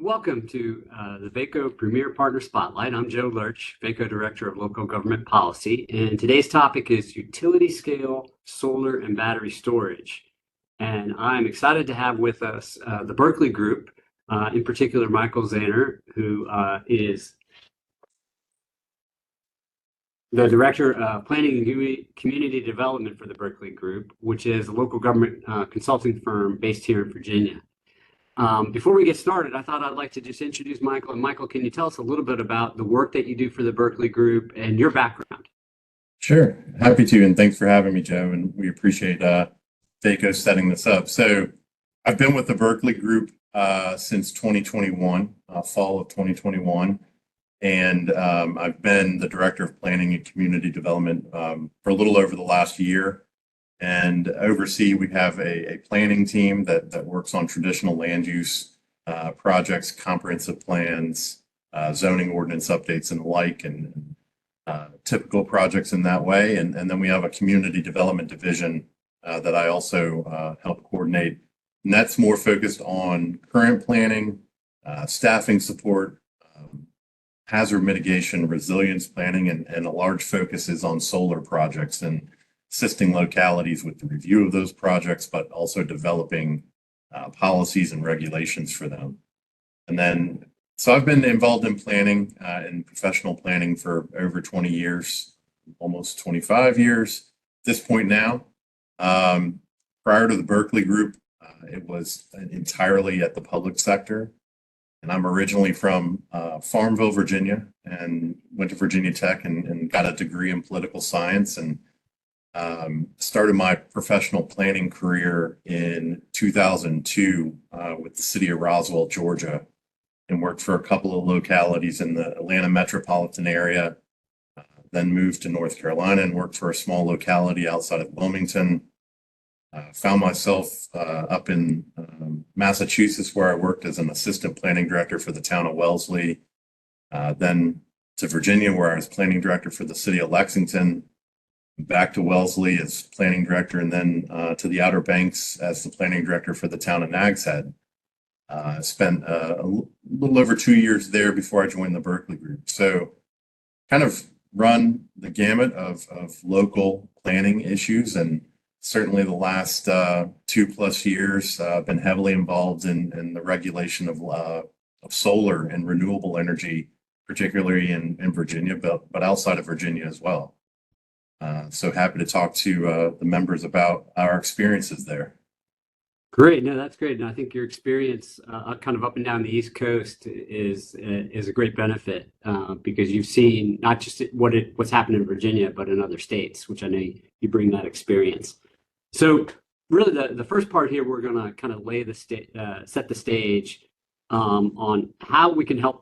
Welcome to the VACO Premier Partner Spotlight. I'm Joe Lurch, VACO Director of Local Government Policy, and today's topic is utility scale solar and battery storage. And I'm excited to have with us the Berkley Group, in particular Michael Zehner, who is the Director of Planning and Community Development for the Berkley Group, which is a local government consulting firm based here in Virginia. Before we get started, I thought I'd like to just introduce Michael. And Michael, can you tell us a little bit about the work that you do for the Berkley Group and your background? Sure, happy to, and thanks for having me, Joe. And we appreciate VACO setting this up. So I've been with the Berkley Group since 2021, fall of 2021. And I've been the Director of Planning and Community Development for a little over the last year. And oversee, we have a planning team that works on traditional land use projects, comprehensive plans, zoning ordinance updates and the like, and typical projects in that way. And then we have a community development division that I also help coordinate. And that's more focused on current planning, staffing support, hazard mitigation, resilience planning, and a large focus is on solar projects and assisting localities with the review of those projects, but also developing policies and regulations for them. And then, so I've been involved in planning and professional planning for over 20 years, almost 25 years at this point now. Prior to the Berkley Group, it was entirely at the public sector. And I'm originally from Farmville, Virginia, and went to Virginia Tech and got a degree in political science, and started my professional planning career in 2002 with the city of Roswell, Georgia, and worked for a couple of localities in the Atlanta metropolitan area. Then moved to North Carolina and worked for a small locality outside of Wilmington. Found myself up in Massachusetts, where I worked as an assistant planning director for the town of Wellesley. Then to Virginia, where I was planning director for the city of Lexington. Back to Wellesley as planning director, and then to the Outer Banks as the planning director for the town of Nags Head. Spent a little over 2 years there before I joined the Berkley Group. So kind of run the gamut of local planning issues, and certainly the last 2+ years been heavily involved in the regulation of solar and renewable energy, particularly in Virginia, but outside of Virginia as well. So happy to talk to the members about our experiences there. Great. No, that's great. And I think your experience kind of up and down the East Coast is a great benefit because you've seen not just what's happened in Virginia, but in other states, which I know you bring that experience. So really the first part here, we're going to kind of set the stage on how we can help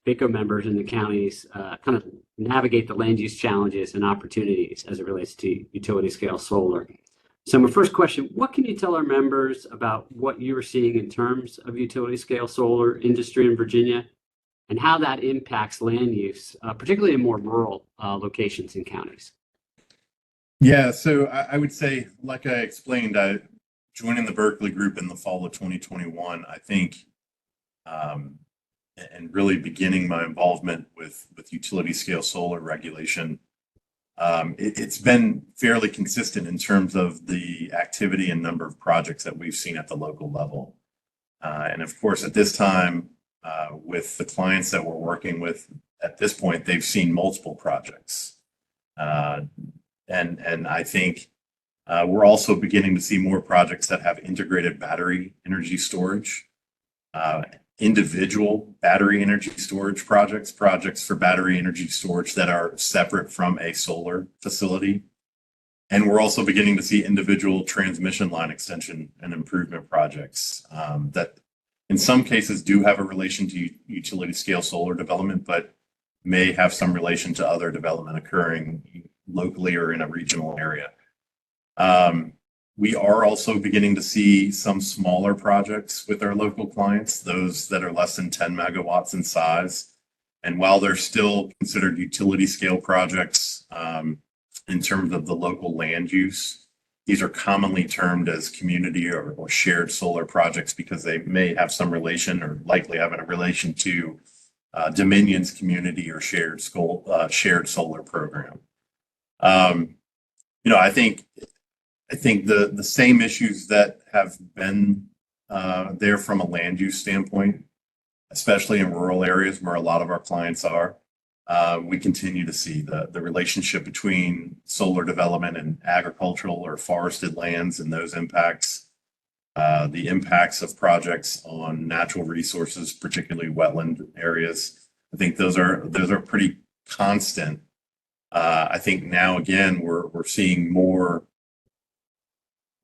VACO members in the counties kind of navigate the land use challenges and opportunities as it relates to utility scale solar. So my first question, what can you tell our members about what you are seeing in terms of utility scale solar industry in Virginia and how that impacts land use, particularly in more rural locations and counties? Yeah, so I would say, like I explained, joining the Berkley Group in the fall of 2021, I think, and really beginning my involvement with utility scale solar regulation, it's been fairly consistent in terms of the activity and number of projects that we've seen at the local level. And of course, at this time, with the clients that we're working with at this point, they've seen multiple projects. And I think we're also beginning to see more projects that have integrated battery energy storage, individual battery energy storage projects for battery energy storage that are separate from a solar facility. And we're also beginning to see individual transmission line extension and improvement projects that in some cases do have a relation to utility scale solar development, but may have some relation to other development occurring locally or in a regional area. We are also beginning to see some smaller projects with our local clients, those that are less than 10 megawatts in size. And while they're still considered utility scale projects in terms of the local land use, these are commonly termed as community or shared solar projects because they may have some relation or likely have a relation to Dominion's community or shared solar program. I think the same issues that have been there from a land use standpoint, especially in rural areas where a lot of our clients are, we continue to see the relationship between solar development and agricultural or forested lands and those impacts, the impacts of projects on natural resources, particularly wetland areas. I think those are pretty constant. I think now again we're seeing more,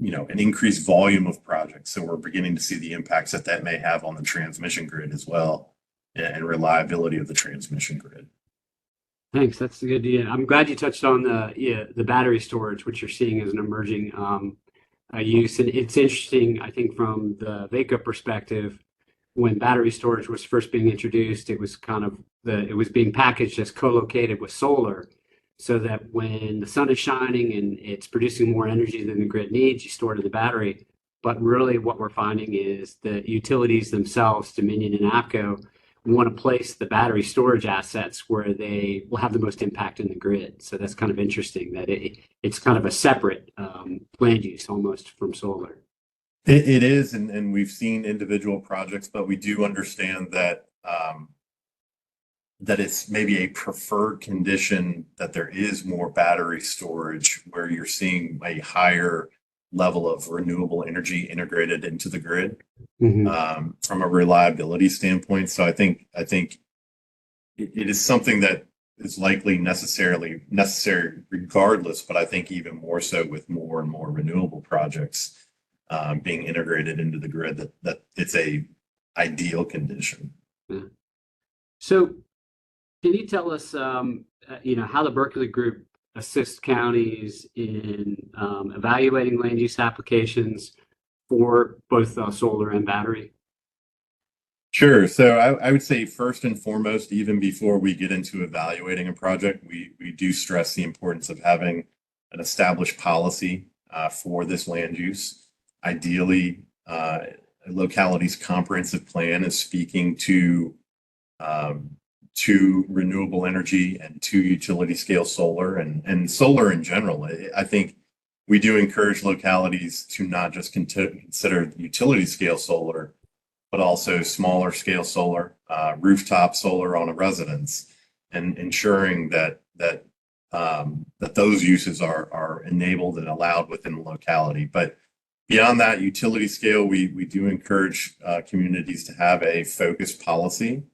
an increased volume of projects. So we're beginning to see the impacts that may have on the transmission grid as well, and reliability of the transmission grid. Thanks. That's a good idea. I'm glad you touched on the battery storage, which you're seeing as an emerging use. And it's interesting, I think, from the VACO perspective, when battery storage was first being introduced, it was it was being packaged as co-located with solar, so that when the sun is shining and it's producing more energy than the grid needs, you store it in the battery. But really what we're finding is the utilities themselves, Dominion and APCO, want to place the battery storage assets where they will have the most impact in the grid. So that's kind of interesting that it's kind of a separate land use almost from solar. It is, and we've seen individual projects, but we do understand that that it's maybe a preferred condition that there is more battery storage where you're seeing a higher level of renewable energy integrated into the grid. Mm-hmm. From a reliability standpoint. So I think it is something that is likely necessary regardless, but I think even more so with more and more renewable projects being integrated into the grid, that it's a ideal condition. Yeah. So can you tell us, how the Berkley Group assists counties in evaluating land use applications for both solar and battery? Sure. So I would say first and foremost, even before we get into evaluating a project, we do stress the importance of having an established policy for this land use. Ideally, a locality's comprehensive plan is speaking to renewable energy and to utility scale solar and solar in general. I think we do encourage localities to not just consider utility scale solar, but also smaller scale solar, rooftop solar on a residence, and ensuring that those uses are enabled and allowed within the locality. But beyond that, utility scale, we do encourage communities to have a focused policy.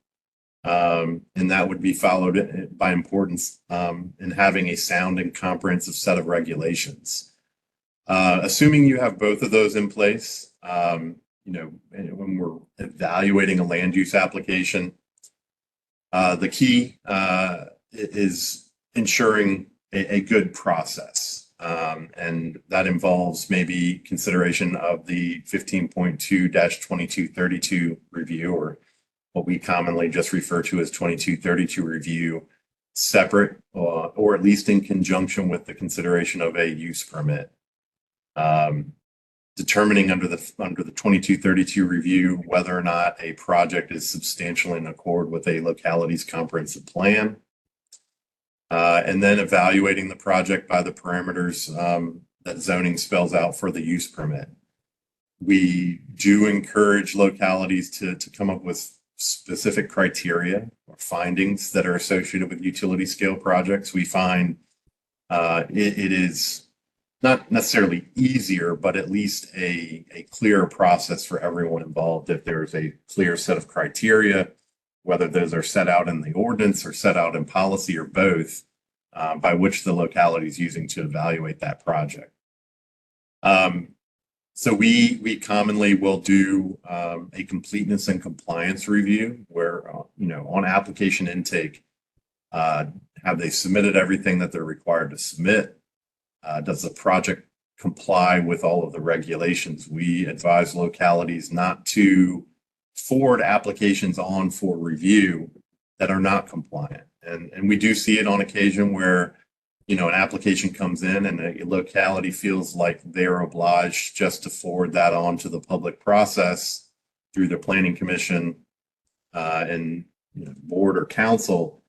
And that would be followed by importance in having a sound and comprehensive set of regulations. Assuming you have both of those in place, when we're evaluating a land use application, the key is ensuring a good process. And that involves maybe consideration of the 15.2-2232 review, or what we commonly just refer to as 2232 review, separate or at least in conjunction with the consideration of a use permit. Determining under the 2232 review whether or not a project is substantially in accord with a locality's comprehensive plan, and then evaluating the project by the parameters that zoning spells out for the use permit. We do encourage localities to come up with specific criteria or findings that are associated with utility scale projects. We find it is not necessarily easier, but at least a clearer process for everyone involved if there's a clear set of criteria, whether those are set out in the ordinance or set out in policy or both, by which the locality is using to evaluate that project. So we commonly will do a completeness and compliance review where, on application intake, have they submitted everything that they're required to submit? Does the project comply with all of the regulations? We advise localities not to forward applications on for review that are not compliant. And we do see it on occasion where an application comes in and a locality feels like they're obliged just to forward that on to the public process through their planning commission and board or council,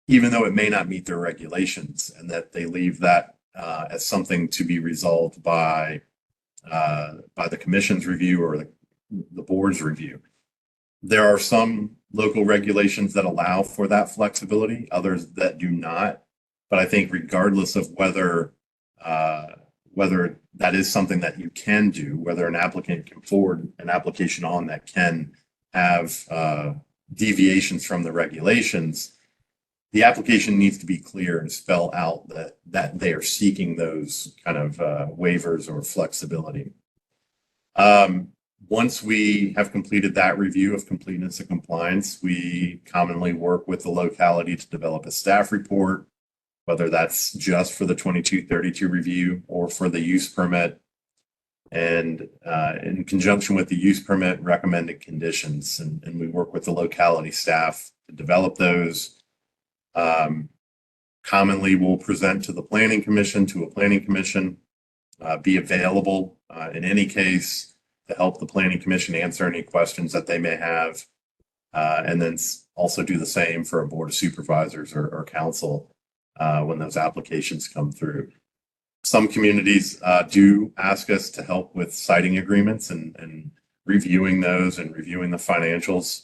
even though it may not meet their regulations, and that they leave that as something to be resolved by the commission's review or the board's review. There are some local regulations that allow for that flexibility, others that do not. But I think regardless of whether that is something that you can do, whether an applicant can forward an application on that can have deviations from the regulations, the application needs to be clear and spell out that they are seeking those kind of waivers or flexibility. Once we have completed that review of completeness and compliance, we commonly work with the locality to develop a staff report, whether that's just for the 2232 review or for the use permit, and in conjunction with the use permit, recommended conditions. And we work with the locality staff to develop those. Commonly, we'll present to a planning commission, be available in any case to help the planning commission answer any questions that they may have, and then also do the same for a board of supervisors or council when those applications come through. Some communities do ask us to help with siting agreements and reviewing those and reviewing the financials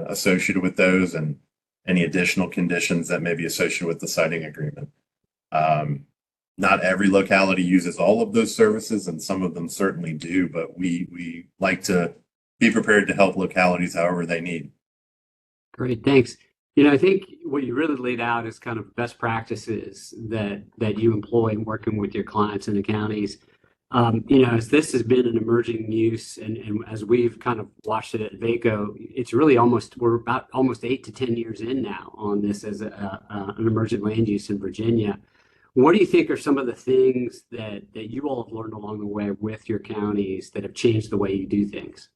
associated with those and any additional conditions that may be associated with the siting agreement. Not every locality uses all of those services, and some of them certainly do, but we like to be prepared to help localities however they need. Great, thanks. I think what you really laid out is kind of best practices that you employ in working with your clients in the counties. As this has been an emerging use, and as we've kind of watched it at VACO, it's really we're about almost 8 to 10 years in now on this as an emergent land use in Virginia. What do you think are some of the things that you all have learned along the way with your counties that have changed the way you do things?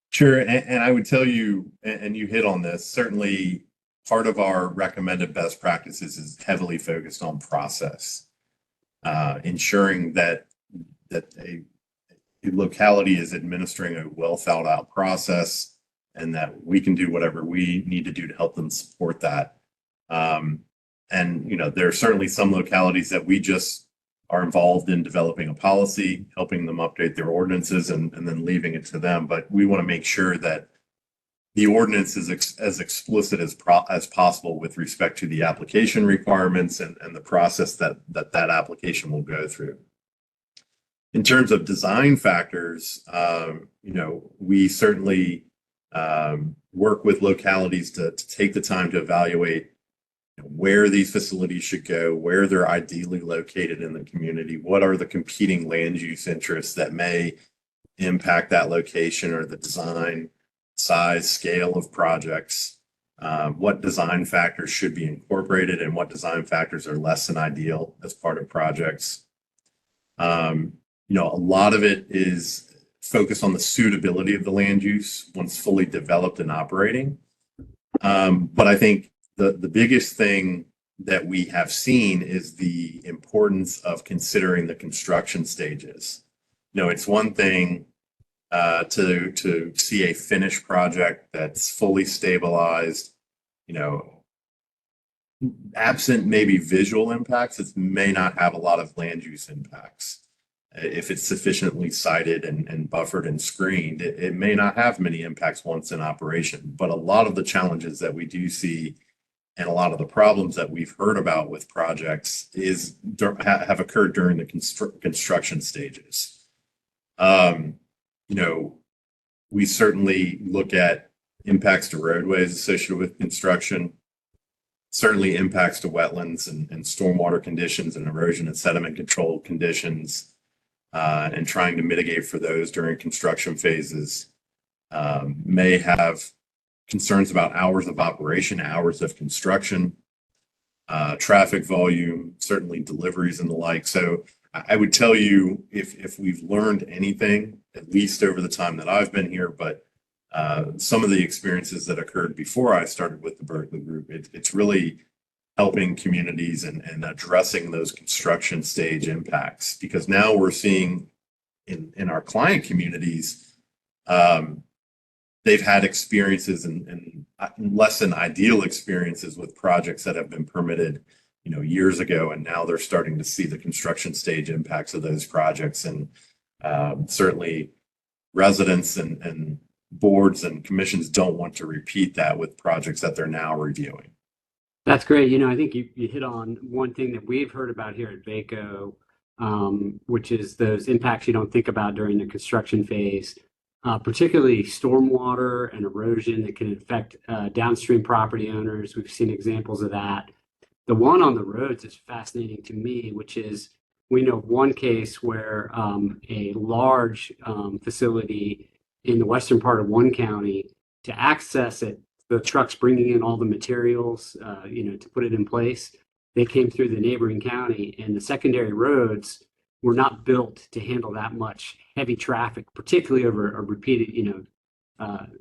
Sure, and I would tell you, and you hit on this, certainly part of our recommended best practices is heavily focused on process, ensuring that a locality is administering a well thought out process and that we can do whatever we need to do to help them support that. And there are certainly some localities that we just are involved in developing a policy, helping them update their ordinances, and then leaving it to them. But we want to make sure that the ordinance is as explicit as possible with respect to the application requirements and the process that application will go through. In terms of design factors, we certainly work with localities to take the time to evaluate where these facilities should go, where they're ideally located in the community, what are the competing land use interests that may impact that location or the design, size, scale of projects, what design factors should be incorporated and what design factors are less than ideal as part of projects. A lot of it is focused on the suitability of the land use once fully developed and operating. But I think the biggest thing that we have seen is the importance of considering the construction stages. It's one thing to see a finished project that's fully stabilized, absent maybe visual impacts, it may not have a lot of land use impacts. If it's sufficiently sited and buffered and screened, it may not have many impacts once in operation. But a lot of the challenges that we do see and a lot of the problems that we've heard about with projects have occurred during the construction stages. We certainly look at impacts to roadways associated with construction, certainly impacts to wetlands and stormwater conditions and erosion and sediment control conditions, and trying to mitigate for those during construction phases. May have concerns about hours of operation, hours of construction, traffic volume, certainly deliveries and the like. So I would tell you, if we've learned anything, at least over the time that I've been here, but some of the experiences that occurred before I started with the Berkley Group, it's really helping communities and addressing those construction stage impacts. Because now we're seeing in our client communities, they've had experiences and less than ideal experiences with projects that have been permitted, years ago, and now they're starting to see the construction stage impacts of those projects. And certainly residents and boards and commissions don't want to repeat that with projects that they're now reviewing. That's great. I think you hit on one thing that we've heard about here at VACO, which is those impacts you don't think about during the construction phase, particularly stormwater and erosion that can affect downstream property owners. We've seen examples of that. The one on the roads is fascinating to me, which is we know of one case where a large facility in the western part of one county, to access it, the trucks bringing in all the materials, to put it in place, they came through the neighboring county, and the secondary roads were not built to handle that much heavy traffic, particularly over a repeated,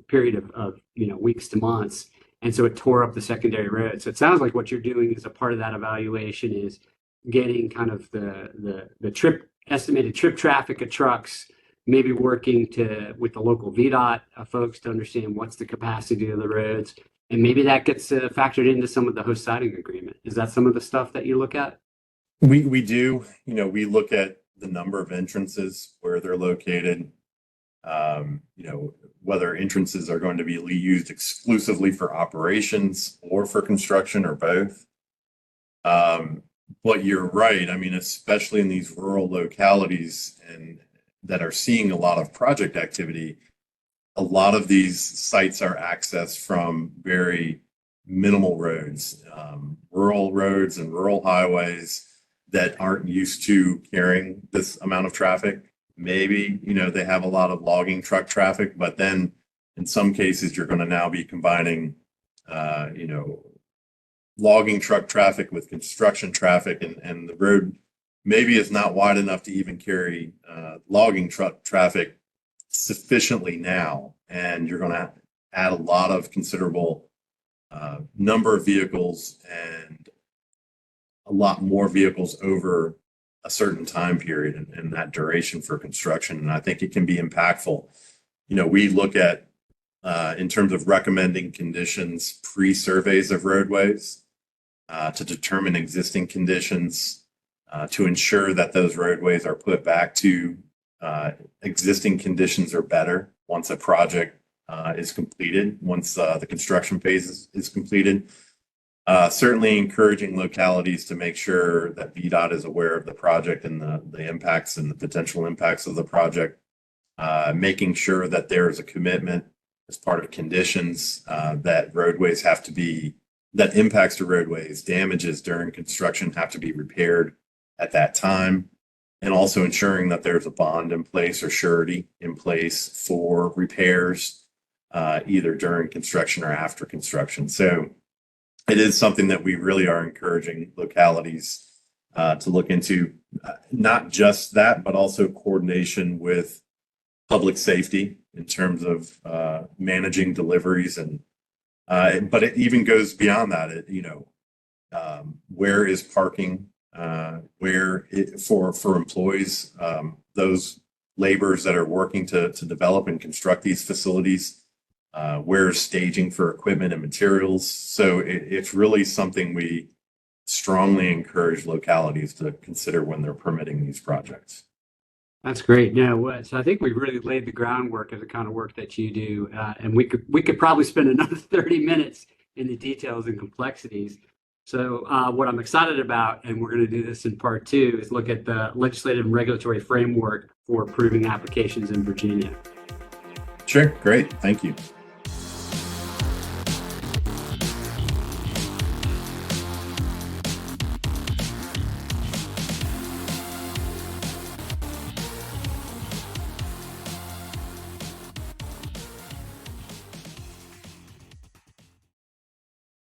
period of weeks to months. And so it tore up the secondary road. So it sounds like what you're doing as a part of that evaluation is getting kind of the estimated trip traffic of trucks, maybe working with the local VDOT folks to understand what's the capacity of the roads. And maybe that gets factored into some of the host siding agreement. Is that some of the stuff that you look at? We do, we look at the number of entrances, where they're located, whether entrances are going to be used exclusively for operations or for construction or both. But you're right. I mean, especially in these rural localities and that are seeing a lot of project activity, a lot of these sites are accessed from very minimal roads, rural roads and rural highways that aren't used to carrying this amount of traffic. Maybe, they have a lot of logging truck traffic, but then in some cases, you're going to now be combining, logging truck traffic with construction traffic, and the road maybe is not wide enough to even carry logging truck traffic sufficiently now. And you're going to add a lot of considerable number of vehicles and a lot more vehicles over a certain time period and that duration for construction. And I think it can be impactful. We look at, in terms of recommending conditions, pre-surveys of roadways to determine existing conditions, to ensure that those roadways are put back to existing conditions or better once a project is completed, once the construction phase is completed. Certainly encouraging localities to make sure that VDOT is aware of the project and the impacts and the potential impacts of the project, making sure that there is a commitment as part of conditions that roadways have to be, that impacts to roadways, damages during construction have to be repaired at that time, and also ensuring that there's a bond in place or surety in place for repairs either during construction or after construction. So it is something that we really are encouraging localities to look into, not just that, but also coordination with public safety in terms of managing deliveries. And but it even goes beyond that. Where is parking? For employees, those laborers that are working to develop and construct these facilities, where's staging for equipment and materials. So it's really something we strongly encourage localities to consider when they're permitting these projects. That's great. So I think we've really laid the groundwork of the kind of work that you do, and we could probably spend another 30 minutes in the details and complexities. So what I'm excited about, and we're going to do this in part 2, is look at the legislative and regulatory framework for approving applications in Virginia. Sure. Great. Thank you.